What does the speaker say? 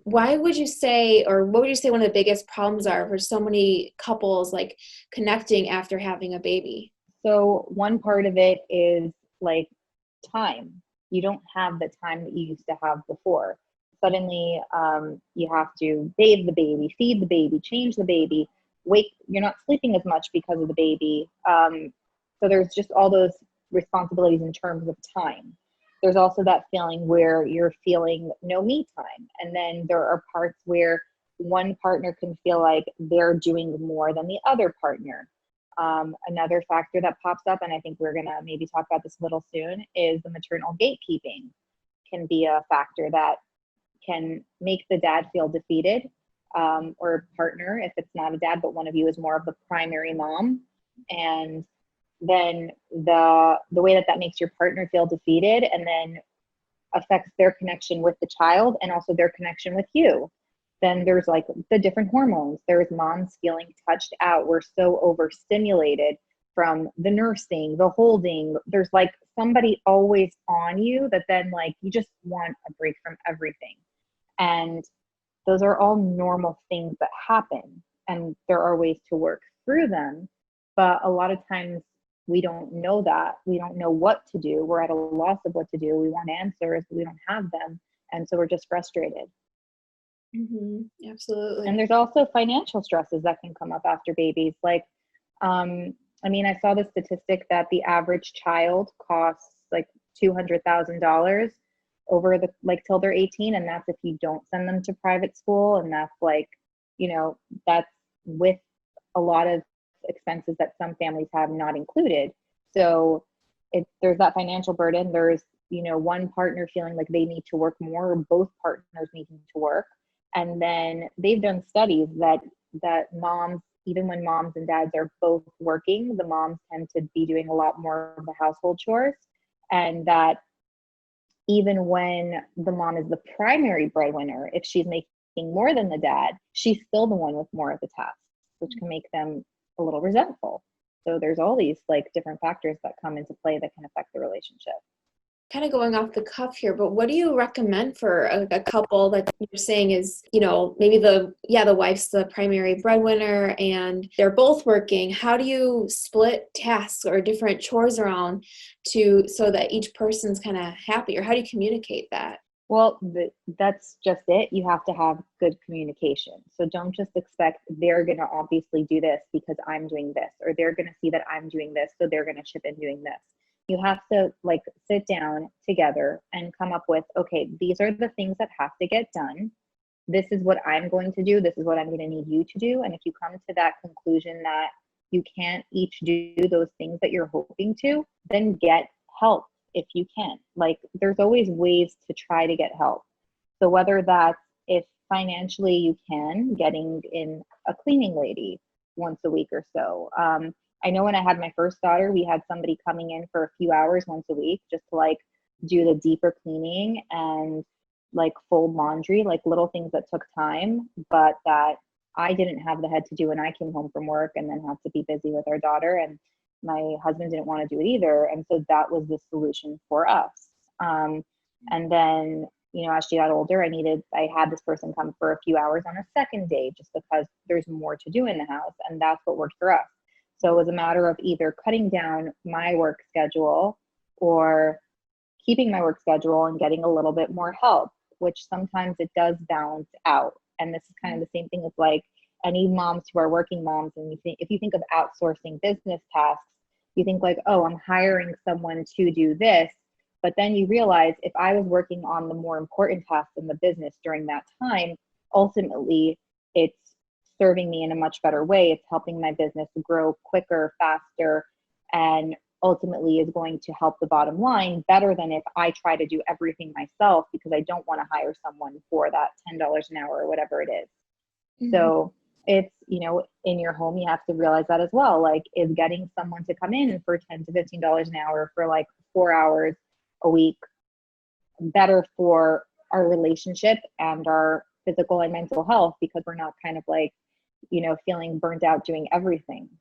Why would you say, or what would you say one of the biggest problems are for so many couples like connecting after having a baby? So one part of it is like time. You don't have the time that you used to have before. Suddenly, you have to bathe the baby, feed the baby, change the baby, wake. You're not sleeping as much because of the baby. So there's just all those responsibilities in terms of time. There's also that feeling where you're feeling no me time. And then there are parts where one partner can feel like they're doing more than the other partner. Another factor that pops up, and I think we're going to maybe talk about this a little soon, is the maternal gatekeeping can be a factor that can make the dad feel defeated, or partner, if it's not a dad, but one of you is more of the primary mom. And then the way that that makes your partner feel defeated and then affects their connection with the child and also their connection with you. Then there's like the different hormones. There's moms feeling touched out. We're so overstimulated from the nursing, the holding. There's like somebody always on you that then like you just want a break from everything. And those are all normal things that happen. And there are ways to work through them. But a lot of times we don't know that. We don't know what to do. We're at a loss of what to do. We want answers, but we don't have them. And so we're just frustrated. Absolutely. And there's also financial stresses that can come up after babies. Like, I mean, I saw the statistic that the average child costs like $200,000 over the like till they're 18, and that's if you don't send them to private school, and that's like, that's with a lot of expenses that some families have not included. So there's that financial burden. There's one partner feeling like they need to work more, or both partners needing to work. And then they've done studies that moms, even when moms and dads are both working, the moms tend to be doing a lot more of the household chores. And that even when the mom is the primary breadwinner, if she's making more than the dad, she's still the one with more of the tasks, which can make them a little resentful. So there's all these like different factors that come into play that can affect the relationship. Kind of going off the cuff here, but what do you recommend for a couple that you're saying is, maybe the wife's the primary breadwinner and they're both working? How do you split tasks or different chores around so that each person's kind of happy, or how do you communicate that? Well, that's just it. You have to have good communication. So don't just expect they're going to obviously do this because I'm doing this, or they're going to see that I'm doing this, so they're going to chip in doing this. You have to like sit down together and come up with, okay, these are the things that have to get done. This is what I'm going to do. This is what I'm going to need you to do. And if you come to that conclusion that you can't each do those things that you're hoping to, then get help if you can. Like there's always ways to try to get help. So whether that's if financially you can, getting in a cleaning lady once a week or so. I know when I had my first daughter, we had somebody coming in for a few hours once a week just to like do the deeper cleaning and like fold laundry, like little things that took time, but that I didn't have the head to do when I came home from work and then had to be busy with our daughter. And my husband didn't want to do it either. And so that was the solution for us. And then, as she got older, I had this person come for a few hours on a second day just because there's more to do in the house. And that's what worked for us. So it was a matter of either cutting down my work schedule or keeping my work schedule and getting a little bit more help, which sometimes it does balance out. And this is kind of the same thing with like any moms who are working moms. And if you think of outsourcing business tasks, you think like, oh, I'm hiring someone to do this. But then you realize if I was working on the more important tasks in the business during that time, ultimately it's serving me in a much better way. It's helping my business grow quicker, faster, and ultimately is going to help the bottom line better than if I try to do everything myself because I don't want to hire someone for that $10 an hour or whatever it is. Mm-hmm. So it's, in your home, you have to realize that as well. Like, is getting someone to come in for $10 to $15 an hour for like 4 hours a week better for our relationship and our physical and mental health because we're not kind of like, feeling burnt out doing everything.